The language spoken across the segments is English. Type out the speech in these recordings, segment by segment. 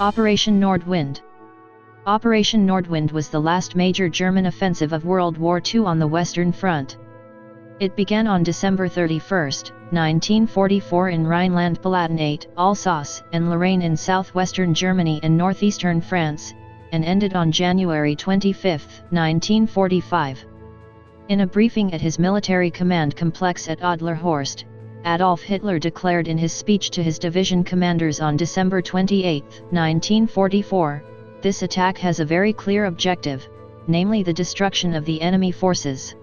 Operation Nordwind. Operation Nordwind was the last major German offensive of World War II on the Western Front. It began on December 31, 1944 in Rhineland-Palatinate, Alsace and Lorraine in southwestern Germany and northeastern France, and ended on January 25, 1945. In a briefing at his military command complex at Adlerhorst, Adolf Hitler declared in his speech to his division commanders on December 28, 1944, "This attack has a very clear objective, namely the destruction of the enemy forces.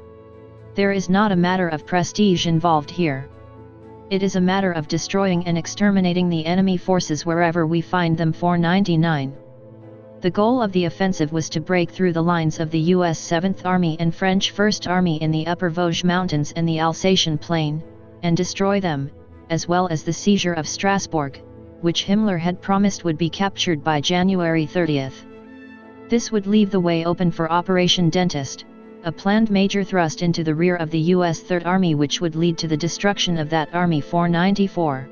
There is not a matter of prestige involved here. It is a matter of destroying and exterminating the enemy forces wherever we find them." 499. The goal of the offensive was to break through the lines of the U.S. 7th Army and French 1st Army in the Upper Vosges Mountains and the Alsatian Plain, and destroy them, as well as the seizure of Strasbourg, which Himmler had promised would be captured by January 30. This would leave the way open for Operation Dentist, a planned major thrust into the rear of the U.S. Third Army which would lead to the destruction of that army. 494.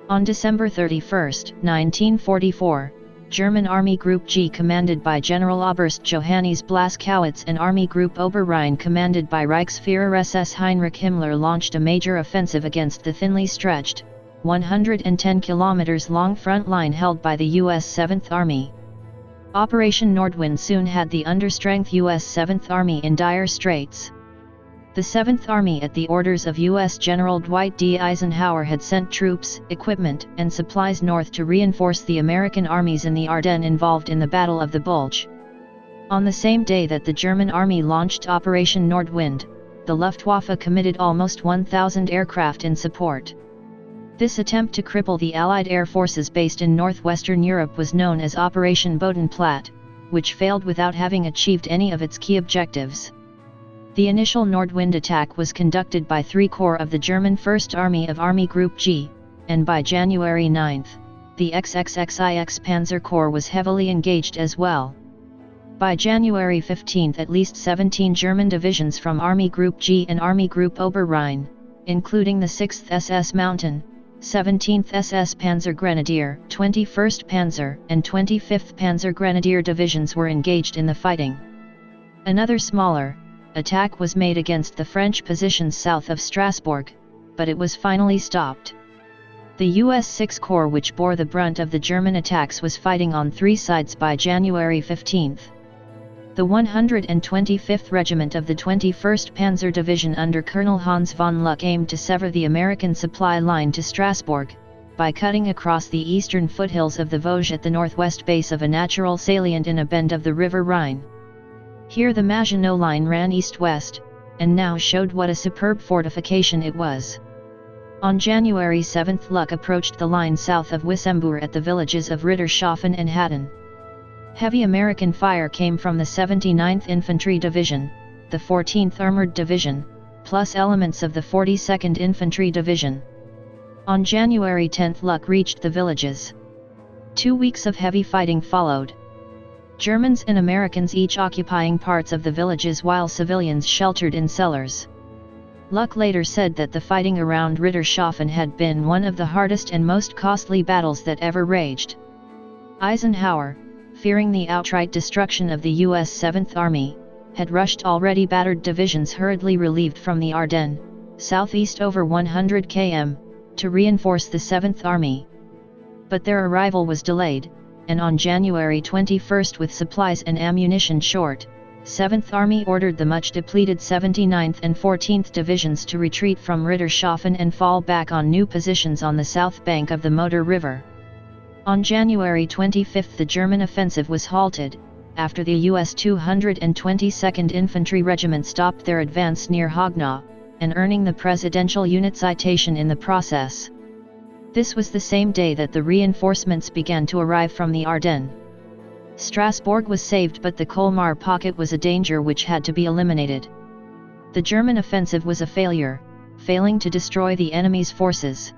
On December 31, 1944, German Army Group G commanded by General Oberst Johannes Blaskowitz and Army Group Oberrhein commanded by Reichsführer SS Heinrich Himmler launched a major offensive against the thinly stretched, 110 km long front line held by the U.S. 7th Army. Operation Nordwind soon had the understrength U.S. 7th Army in dire straits. The 7th Army at the orders of U.S. General Dwight D. Eisenhower had sent troops, equipment, and supplies north to reinforce the American armies in the Ardennes involved in the Battle of the Bulge. On the same day that the German Army launched Operation Nordwind, the Luftwaffe committed almost 1,000 aircraft in support. This attempt to cripple the Allied air forces based in northwestern Europe was known as Operation Bodenplatte, which failed without having achieved any of its key objectives. The initial Nordwind attack was conducted by 3 corps of the German First Army of Army Group G, and by January 9, the XXXIX Panzer Corps was heavily engaged as well. By January 15 at least 17 German divisions from Army Group G and Army Group Oberrhein, including the 6th SS Mountain, 17th SS Panzer Grenadier, 21st Panzer, and 25th Panzer Grenadier divisions were engaged in the fighting. Another smaller attack was made against the French positions south of Strasbourg, but it was finally stopped. The U.S. 6th Corps, which bore the brunt of the German attacks, was fighting on 3 sides by January 15. The 125th Regiment of the 21st Panzer Division under Colonel Hans von Luck aimed to sever the American supply line to Strasbourg, by cutting across the eastern foothills of the Vosges at the northwest base of a natural salient in a bend of the River Rhine. Here the Maginot Line ran east-west, and now showed what a superb fortification it was. On January 7 Luck approached the line south of Wissembourg at the villages of Rittershoffen and Hatten. Heavy American fire came from the 79th Infantry Division, the 14th Armored Division, plus elements of the 42nd Infantry Division. On January 10 Luck reached the villages. 2 weeks of heavy fighting followed. Germans and Americans each occupying parts of the villages while civilians sheltered in cellars. Luck later said that the fighting around Rittershoffen had been one of the hardest and most costly battles that ever raged. Eisenhower, fearing the outright destruction of the U.S. 7th Army, had rushed already battered divisions hurriedly relieved from the Ardennes, southeast over 100 km, to reinforce the 7th Army. But their arrival was delayed, and on January 21 with supplies and ammunition short, 7th Army ordered the much depleted 79th and 14th Divisions to retreat from Rittershoffen and fall back on new positions on the south bank of the Moder River. On January 25 the German offensive was halted, after the U.S. 222nd Infantry Regiment stopped their advance near Haguenau, and earning the Presidential Unit Citation in the process. This was the same day that the reinforcements began to arrive from the Ardennes. Strasbourg was saved, but the Colmar pocket was a danger which had to be eliminated. The German offensive was a failure, failing to destroy the enemy's forces.